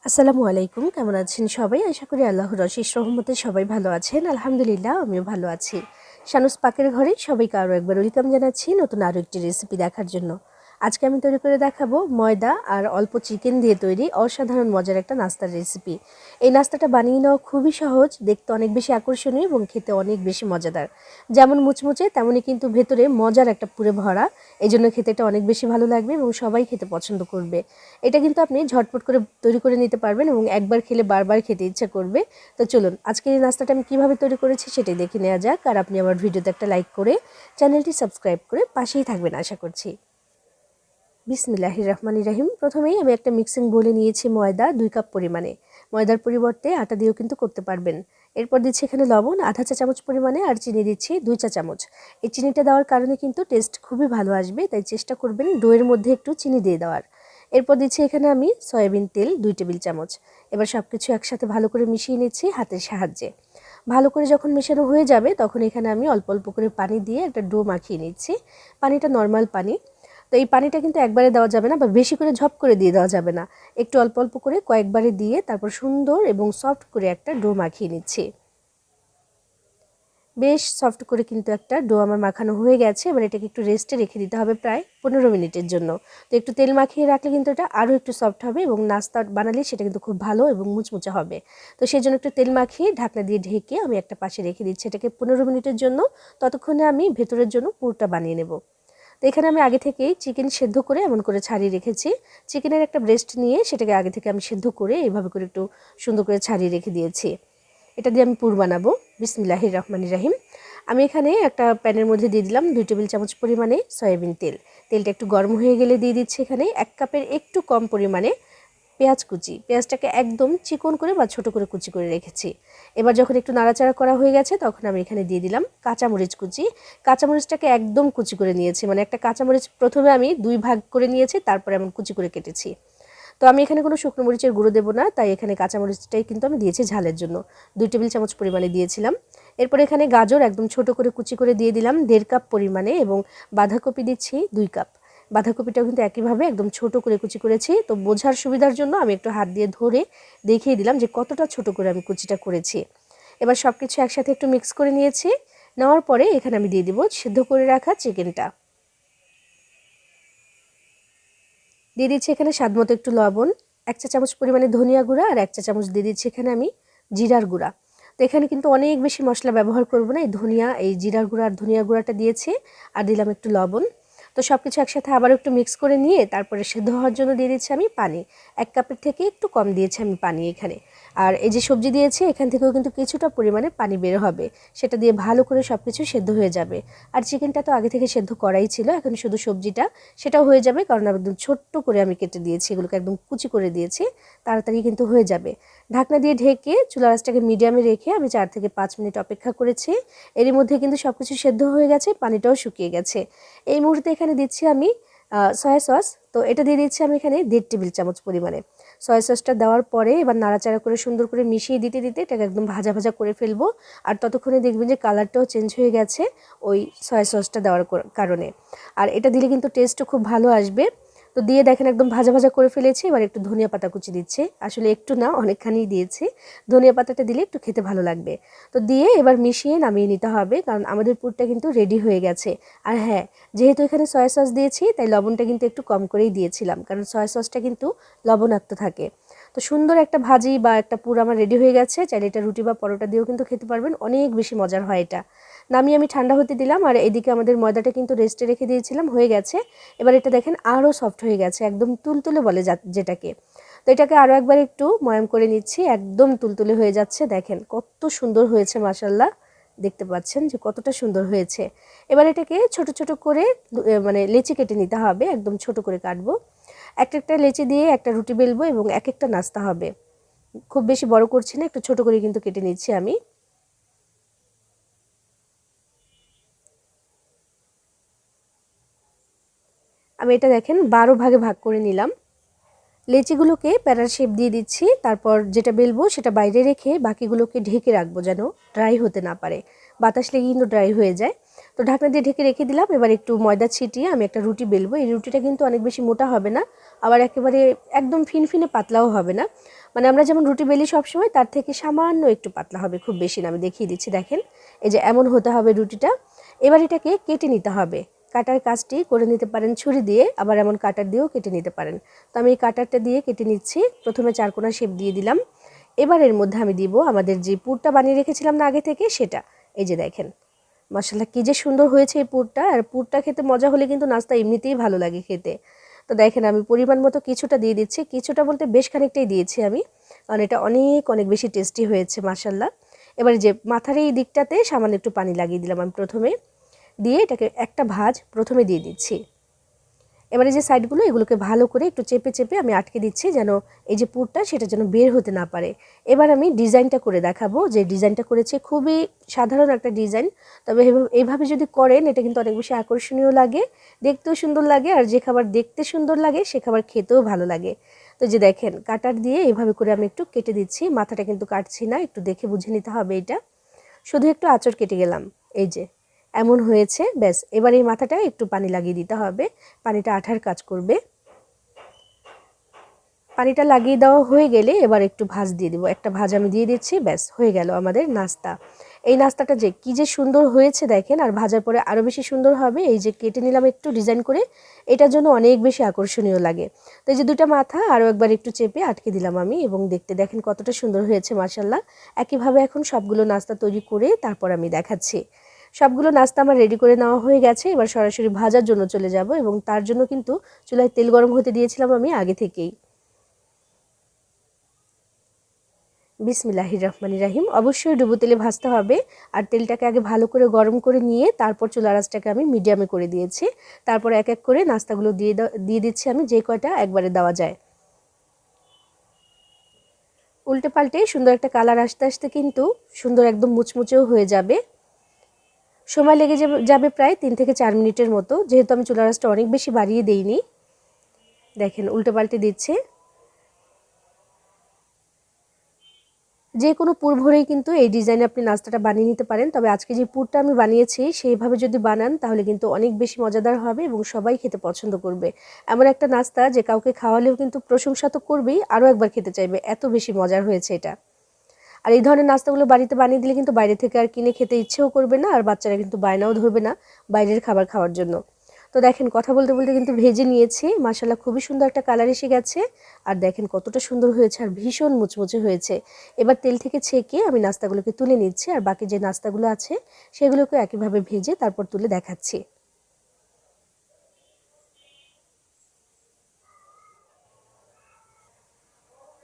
আসসালামু আলাইকুম, কেমন আছেন সবাই? আশা করি আল্লাহর অশেষ রহমতে সবাই ভালো আছেন। আলহামদুলিল্লাহ, আমিও ভালো আছি। শানুস পাকের ঘরে সবাইকে আরও একবার ওয়েলকাম জানাচ্ছি নতুন আরও একটি রেসিপি দেখার জন্য। আজকে আমি তৈরি করে দেখাবো ময়দা আর অল্প চিকেন দিয়ে তৈরি অসাধারণ মজার একটা নাস্তার রেসিপি। এই নাস্তাটা বানিয়ে নেওয়া খুবই সহজ, দেখতে অনেক বেশি আকর্ষণীয় এবং খেতে অনেক বেশি মজাদার। যেমন মুচমুচে তেমনই কিন্তু ভেতরে মজার একটা পুরে ভরা। এই জন্য খেতে এটা অনেক বেশি ভালো লাগবে এবং সবাই খেতে পছন্দ করবে। এটা কিন্তু আপনি ঝটপট করে তৈরি করে নিতে পারবেন এবং একবার খেলে বারবার খেতে ইচ্ছা করবে। তো চলুন আজকের এই নাস্তাটা আমি কীভাবে তৈরি করেছি সেটাই দেখে নেওয়া যাক। আর আপনি আমার ভিডিওতে একটা লাইক করে চ্যানেলটি সাবস্ক্রাইব করে পাশেই থাকবেন আশা করছি। বিসমিল্লাহির রহমানির রহিম। প্রথমেই আমি একটা মিক্সিং বোলে নিয়েছি ময়দা 2 কাপ পরিমাণে। ময়দার পরিবর্তে আটা দিয়েও কিন্তু করতে পারবেন। এরপর দিচ্ছি এখানে লবণ আধা চা চামচ পরিমাণে আর চিনি দিচ্ছি 2 চা চামচ। এই চিনিটা দেওয়ার কারণে কিন্তু টেস্ট খুবই ভালো আসবে, তাই চেষ্টা করবেন ডোয়ের মধ্যে একটু চিনি দিয়ে দেওয়ার। এরপর দিচ্ছি এখানে আমি সয়াবিন তেল 2 টেবিল চামচ। এবার সব কিছু একসাথে ভালো করে মিশিয়ে নিচ্ছি হাতের সাহায্যে। ভালো করে যখন মেশানো হয়ে যাবে তখন এখানে আমি অল্প অল্প করে পানি দিয়ে একটা ডো মাখিয়ে নিচ্ছি। পানিটা নর্মাল পানি। তো এই পানিটা কিন্তু একবারে দেওয়া যাবে না বা বেশি করে ঝপ করে দিয়ে দেওয়া যাবে না। একটু অল্প অল্প করে কয়েকবারে দিয়ে তারপর সুন্দর এবং সফট করে একটা ডো মাখিয়ে নিচ্ছি। বেশ সফট করে কিন্তু একটা ডো আমার মাখানো হয়ে গেছে। এবার এটাকে একটু রেস্টে রেখে দিতে হবে প্রায় 15 মিনিটের জন্য। তো একটু তেল মাখিয়ে রাখলে কিন্তু এটা আরও একটু সফট হবে এবং নাস্তা বানালে সেটা কিন্তু খুব ভালো এবং মুচমুচে হবে। তো সেই জন্য একটু তেল মাখিয়ে ঢাকনা দিয়ে ঢেকে আমি একটা পাশে রেখে দিচ্ছি এটাকে 15 মিনিটের জন্য। ততক্ষণে আমি ভেতরের জন্য পুরটা বানিয়ে নেব। তো এখানে আমি আগে থেকেই চিকেন সেদ্ধ করে এমন করে ছাড়িয়ে রেখেছি। চিকেনের একটা ব্রেস্ট নিয়ে সেটাকে আগে থেকে আমি সেদ্ধ করে এইভাবে করে একটু সুন্দর করে ছাড়িয়ে রেখে দিয়েছি। এটা দিয়ে আমি পুর বানাবো। বিসমিল্লাহির রহমানির রহিম। আমি এখানে একটা প্যানের মধ্যে দিয়ে দিলাম 2 টেবিল চামচ পরিমাণে সয়াবিন তেল। তেলটা একটু গরম হয়ে গেলে দিয়ে দিচ্ছি এখানে 1 কাপের একটু কম পরিমাণে পেঁয়াজ কুচি। পেঁয়াজটাকে একদম চিকন করে বা ছোট করে কুচি করে রেখেছি। এবার যখন একটু নাড়াচাড়া করা হয়ে গেছে তখন আমি এখানে দিয়ে দিলাম কাঁচামরিচ কুচি। কাঁচামরিচটাকে একদম কুচি করে নিয়েছি, মানে একটা কাঁচামরিচ প্রথমে আমি 2 ভাগ করে নিয়েছি, তারপরে এমন কুচি করে কেটেছি। তো আমি এখানে কোনো শুকনো মরিচের গুঁড়ো দেবো না, তাই এখানে কাঁচামরিচটাই কিন্তু আমি দিয়েছি ঝালের জন্য। 2 টেবিল চামচ পরিমাণে দিয়েছিলাম। এরপর এখানে গাজর একদম ছোট করে কুচি করে দিয়ে দিলাম 1.5 কাপ পরিমাণে এবং বাঁধাকপি দিচ্ছি 2 কাপ। বাঁধাকপিটাও কিন্তু একইভাবে একদম ছোট করে কুচি করেছি। তো বোঝার সুবিধার জন্য আমি একটু হাত দিয়ে ধরে দেখিয়ে দিলাম যে কতটা ছোট করে আমি কুচিটা করেছি। এবার সব কিছু একসাথে একটু মিক্স করে নিয়েছি। নেওয়ার পরে এখানে আমি দিয়ে দিব সিদ্ধ করে রাখা চিকেনটা। দিয়ে দিচ্ছি এখানে স্বাদমতো একটু লবণ, 1 চা চামচ পরিমাণে ধনিয়া গুঁড়া আর 1 চা চামচ দিয়ে দিচ্ছি এখানে আমি জিরার গুঁড়া। তো এখানে কিন্তু অনেক বেশি মশলা ব্যবহার করব না, এই জিরার গুঁড়া আর ধনিয়া গুঁড়াটা দিয়েছি আর দিলাম একটু লবণ। তো সব কিছু একসাথে আবার একটু মিক্স করে নিয়ে তারপরে সেদ্ধ হওয়ার জন্য দিয়ে দিচ্ছি আমি পানি। 1 কাপের থেকে একটু কম দিয়েছি আমি পানি এখানে। আর এই যে সবজি দিয়েছি এখান থেকেও কিন্তু কিছুটা পরিমাণে পানি বের হবে, সেটা দিয়ে ভালো করে সব কিছু সেদ্ধ হয়ে যাবে। আর চিকেনটা তো আগে থেকে সেদ্ধ করাই ছিল, এখন শুধু সবজিটা সেটাও হয়ে যাবে, কারণ একদম ছোট্ট করে আমি কেটে দিয়েছি, এগুলোকে একদম কুচি করে দিয়েছি, তাড়াতাড়ি কিন্তু হয়ে যাবে। ঢাকনা দিয়ে ঢেকে চুলা আঁচটাকে মিডিয়ামে রেখে আমি 4 থেকে 5 মিনিট অপেক্ষা করেছি। এরই মধ্যে কিন্তু সব কিছু সেদ্ধ হয়ে গেছে, পানিটাও শুকিয়ে গেছে। এই মুহূর্তে এখানে দিচ্ছি আমি সয়া সস। তো এটা দিয়ে দিচ্ছি আমি এখানে 1.5 টেবিল চামচ পরিমাণে। সয়া সসটা দেওয়ার পরে এবার নাড়াচাড়া করে সুন্দর করে মিশিয়ে দিতে দিতে এটাকে একদম ভাজা ভাজা করে ফেলবো। আর ততক্ষণে দেখবেন যে কালারটাও চেঞ্জ হয়ে গেছে ওই সয়া সসটা দেওয়ার কারণে। আর এটা দিলে কিন্তু টেস্টও খুব ভালো আসবে। তো দিয়ে দেখেন একদম ভাজা ভাজা করে ফেলেছি। এবার একটু ধনিয়া পাতা কুচি দিচ্ছি, আসলে একটু না অনেকখানি দিয়েছি। ধনিয়া পাতাটা দিলে একটু খেতে ভালো লাগবে। তো দিয়ে এবার মিশিয়ে নামিয়ে নিতে হবে, কারণ আমাদের পুরটা কিন্তু রেডি হয়ে গেছে। আর হ্যাঁ, যেহেতু এখানে সয়া সস দিয়েছি তাই লবণটা কিন্তু একটু কম করেই দিয়েছিলাম, কারণ সয়া সসটা কিন্তু লবণাক্ত থাকে। তো সুন্দর একটা ভাজি বা একটা পুর আমার রেডি হয়ে গেছে। চাইলে এটা রুটি বা পরোটা দিয়েও কিন্তু খেতে পারবেন, অনেক বেশি মজার হয় এটা। নামিয়ে আমি ঠান্ডা হতে দিলাম। আর এদিকে আমাদের ময়দাটা কিন্তু রেস্টে রেখে দিয়েছিলাম, হয়ে গেছে। এবার এটা দেখেন আরও সফট হয়ে গেছে, একদম তুলতুলে বলে যেটাকে। তো এটাকে আরও একবার একটু ময়াম করে নিচ্ছি, একদম তুলতুলে হয়ে যাচ্ছে। দেখেন কত সুন্দর হয়েছে, মাশাআল্লাহ। দেখতে পাচ্ছেন যে কতটা সুন্দর হয়েছে। এবার এটাকে ছোট ছোট করে মানে লেচি কেটে নিতে হবে, একদম ছোট করে কাটবো। একটা একটা লেচি দিয়ে একটা রুটি বেলবো এবং এক একটা নাস্তা হবে। খুব বেশি বড় করছি না, একটু ছোট করে কিন্তু কেটে নিচ্ছি আমি। এটা দেখেন 12 ভাগে ভাগ করে নিলাম। লেচিগুলোকে প্যারার শেপ দিয়ে দিচ্ছি, তারপর যেটা বেলবো সেটা বাইরে রেখে বাকিগুলোকে ঢেকে রাখবো যেন ড্রাই হতে না পারে, বাতাস লেগে কিন্তু ড্রাই হয়ে যায়। তো ঢাকনা দিয়ে ঢেকে রেখে দিলাম। এবার একটু ময়দা ছিটিয়ে আমি একটা রুটি বেলবো। এই রুটিটা কিন্তু অনেক বেশি মোটা হবে না, আবার একেবারে একদম ফিনফিনে পাতলাও হবে না, মানে আমরা যেমন রুটি বেলি সবসময় তার থেকে সামান্য একটু পাতলা হবে, খুব বেশি না। আমি দেখিয়ে দিচ্ছি, দেখেন এই যে এমন হতে হবে রুটিটা। এবার এটাকে কেটে নিতে হবে। কাটার কাজটি করে নিতে পারেন ছুরি দিয়ে, আবার এমন কাটার দিয়েও কেটে নিতে পারেন। তো আমি এই কাটারটা দিয়ে কেটে নিচ্ছি। প্রথমে চারকোনা শেপ দিয়ে দিলাম। এবার এর মধ্যে আমি দিব আমাদের যে পুরটা বানিয়ে রেখেছিলাম না আগে থেকে, সেটা। এই যে দেখেন মাশাআল্লাহ কি যে সুন্দর হয়েছে এই পুরটা। আর পুরটা খেতে মজা হলে কিন্তু নাস্তা এমনিতেই ভালো লাগে খেতে। তো দেখেন আমি পরিমাণ মতো কিছুটা দিয়ে দিচ্ছি, কিছুটা বলতে বেশ খানিকটাই দিয়েছি আমি, কারণ এটা অনেক অনেক বেশি টেস্টি হয়েছে মাশাআল্লাহ। এবার যে মাথার এই দিকটাতে সামান্য একটু পানি লাগিয়ে দিলাম আমি প্রথমে, দিয়ে এটাকে একটা ভাঁজ প্রথমে দিয়ে দিচ্ছি। এবারে যে সাইডগুলো এগুলোকে ভালো করে একটু চেপে চেপে আমি আটকে দিচ্ছি, যেন এই যে পুরটা সেটা যেন বের হতে না পারে। এবার আমি ডিজাইনটা করে দেখাবো। যে ডিজাইনটা করেছি খুবই সাধারণ একটা ডিজাইন, তবে এইভাবে যদি করেন এটা কিন্তু অনেক বেশি আকর্ষণীয় লাগে, দেখতেও সুন্দর লাগে, আর যে খাবার দেখতে সুন্দর লাগে সে খাবার খেতেও ভালো লাগে। তো যে দেখেন কাটার দিয়ে এইভাবে করে আমি একটু কেটে দিচ্ছি, মাথাটা কিন্তু কাটছি না, একটু দেখে বুঝে নিতে হবে। এটা শুধু একটু আঁচড় কেটে গেলাম, এই যে এমন হয়েছে। ব্যাস এবার এই মাথাটা একটু পানি লাগিয়ে দিতে হবে, পানিটা আঠার কাজ করবে। পানিটা লাগিয়ে দেওয়া হয়ে গেলে এবার একটু ভাঁজ দিয়ে দিব, একটা ভাঁজ আমি দিয়ে দিচ্ছি। ব্যাস হয়ে গেল আমাদের নাস্তা। এই নাস্তাটা যে কি যে সুন্দর হয়েছে দেখেন, আর ভাজার পরে আরও বেশি সুন্দর হবে। এই যে কেটে নিলাম একটু ডিজাইন করে, এটার জন্য অনেক বেশি আকর্ষণীয় লাগে। তো এই যে দুটা মাথা আরও একবার একটু চেপে আটকে দিলাম আমি, এবং দেখতে দেখেন কতটা সুন্দর হয়েছে মাশাআল্লাহ। একইভাবে এখন সবগুলো নাস্তা তৈরি করে তারপর আমি দেখাচ্ছি। সবগুলো নাস্তা আমার রেডি করে নেওয়া হয়ে গেছে। এবার সরাসরি ভাজার জন্য চলে যাব, এবং তার জন্য কিন্তু চুলায় তেল গরম হতে দিয়েছিলাম আমি আগে থেকেই। বিসমিল্লাহির রহমানির রহিম। অবশ্যই ডুবো তেলে ভাজতে হবে, আর তেলটাকে আগে ভালো করে গরম করে নিয়ে তারপর চুলার আঁচটাকে আমি মিডিয়ামে করে দিয়েছি। তারপর এক এক করে নাস্তাগুলো দিয়ে দিচ্ছি আমি, যে কয়টা একবারে দেওয়া যায়। উল্টে পাল্টে সুন্দর একটা কালার আসতে আসতে কিন্তু সুন্দর একদম মুচমুচেও হয়ে যাবে। সময় লেগে যাবে প্রায় 3 থেকে 4 মিনিটের মতো, যেহেতু আমি চুলার আঁচটা অনেক বেশি বাড়িয়ে দেইনি। দেখেন উল্টে পাল্টে দিচ্ছে। যে কোনো পুর ভরেই কিন্তু এই ডিজাইনে আপনি নাস্তাটা বানিয়ে নিতে পারেন। তবে আজকে যে পুরটা আমি বানিয়েছি সেইভাবে যদি বানান তাহলে কিন্তু অনেক বেশি মজাদার হবে এবং সবাই খেতে পছন্দ করবে। এমন একটা নাস্তা যে কাউকে খাওয়ালেও কিন্তু প্রশংসা তো করবেই, আরও একবার খেতে চাইবে, এত বেশি মজার হয়েছে এটা। আর এই ধরনের নাস্তাগুলো বাড়িতে বানিয়ে দিলে কিন্তু বাইরে থেকে আর কিনে খেতে ইচ্ছেও করবে না, আর বাচ্চারা কিন্তু বায়নাও ধরবে না বাইরের খাবার খাওয়ার জন্য। তো দেখেন কথা বলতে বলতে কিন্তু ভেজে নিয়েছি, মাশাআল্লাহ খুবই সুন্দর একটা কালার এসে গেছে। আর দেখেন কতটা সুন্দর হয়েছে, আর ভীষণ মুচমুচে হয়েছে। এবার তেল থেকে ছেঁকে আমি নাস্তাগুলোকে তুলে নিচ্ছি, আর বাকি যে নাস্তাগুলো আছে সেগুলোকে একইভাবে ভেজে তারপর তুলে দেখাচ্ছি।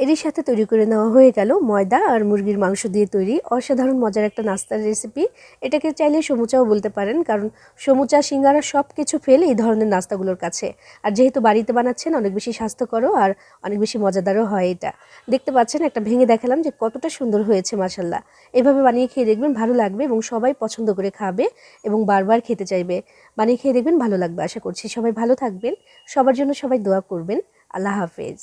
এরই সাথে তৈরি করে নেওয়া হয়ে গেল ময়দা আর মুরগির মাংস দিয়ে তৈরি অসাধারণ মজার একটা নাস্তার রেসিপি। এটাকে চাইলে সমুচাও বলতে পারেন, কারণ সমুচা সিঙ্গারা সব কিছু ফেল এই ধরনের নাস্তাগুলোর কাছে। আর যেহেতু বাড়িতে বানাচ্ছেন অনেক বেশি স্বাস্থ্যকরও আর অনেক বেশি মজাদারও হয় এটা। দেখতে পাচ্ছেন একটা ভেঙে দেখালাম যে কতটা সুন্দর হয়েছে মাশাআল্লাহ। এভাবে বানিয়ে খেয়ে দেখবেন ভালো লাগবে, এবং সবাই পছন্দ করে খাবে এবং বারবার খেতে চাইবে। বানিয়ে খেয়ে দেখবেন ভালো লাগবে আশা করছি। সবাই ভালো থাকবেন, সবার জন্য সবাই দোয়া করবেন। আল্লাহ হাফেজ।